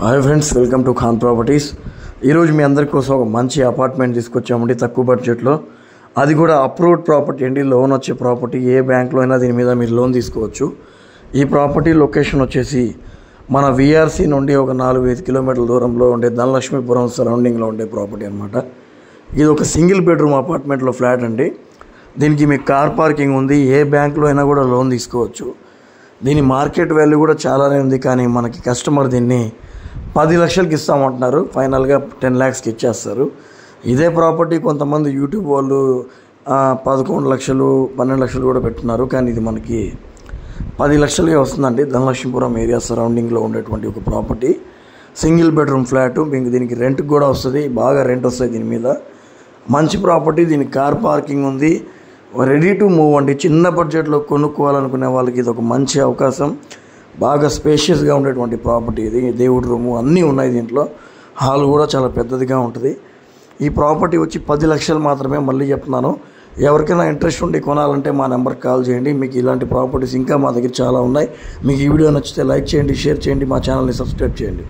Hi friends, welcome to Khan properties. ఈరోజు మీ అందరి కోసం ఒక మంచి అపార్ట్మెంట్ తీసుకొచ్చామండి తక్కువ బడ్జెట్లో. అది కూడా అప్రూవ్డ్ ప్రాపర్టీ అండి, లోన్ వచ్చే ప్రాపర్టీ. ఏ బ్యాంక్లో అయినా దీని మీద మీరు లోన్ తీసుకోవచ్చు. ఈ ప్రాపర్టీ లొకేషన్ వచ్చేసి మన విఆర్సీ నుండి ఒక 4-5 కిలోమీటర్ల దూరంలో ఉండే ధనలక్ష్మీపురం సరౌండింగ్లో ఉండే ప్రాపర్టీ అనమాట. ఇది ఒక సింగిల్ బెడ్రూమ్ అపార్ట్మెంట్లో ఫ్లాట్ అండి. దీనికి మీకు కార్ పార్కింగ్ ఉంది. ఏ బ్యాంక్లో అయినా కూడా లోన్ తీసుకోవచ్చు. దీని మార్కెట్ వాల్యూ కూడా చాలానే ఉంది, కానీ మనకి కస్టమర్ దీన్ని 10 లక్షలకి ఇస్తామంటున్నారు. ఫైనల్గా 10 lakhsకి ఇచ్చేస్తారు. ఇదే ప్రాపర్టీ కొంతమంది యూట్యూబ్ వాళ్ళు 11 లక్షలు 12 లక్షలు కూడా పెట్టున్నారు, కానీ ఇది మనకి 10 లక్షలకే వస్తుందండి. ధనలక్ష్మీపురం ఏరియా సరౌండింగ్లో ఉండేటువంటి ఒక ప్రాపర్టీ, సింగిల్ బెడ్రూమ్ ఫ్లాటు. మీకు దీనికి రెంట్కి కూడా వస్తుంది, బాగా రెంట్ వస్తుంది దీని మీద. మంచి ప్రాపర్టీ. దీనికి కార్ పార్కింగ్ ఉంది. రెడీ టు మూవ్ అండి. చిన్న బడ్జెట్లో కొనుక్కోవాలనుకునే వాళ్ళకి ఇది ఒక మంచి అవకాశం. బాగా స్పేషియస్గా ఉండేటువంటి ప్రాపర్టీ ఇది. దేవుడి రూము అన్నీ ఉన్నాయి దీంట్లో. హాల్ కూడా చాలా పెద్దదిగా ఉంటుంది. ఈ ప్రాపర్టీ వచ్చి 10 లక్షలు మాత్రమే. మళ్ళీ చెప్తున్నాను, ఎవరికైనా ఇంట్రెస్ట్ ఉండి కొనాలంటే మా నెంబర్కి కాల్ చేయండి. మీకు ఇలాంటి ప్రాపర్టీస్ ఇంకా మా దగ్గర చాలా ఉన్నాయి. మీకు ఈ వీడియో నచ్చితే లైక్ చేయండి, షేర్ చేయండి, మా ఛానల్ని సబ్స్క్రైబ్ చేయండి.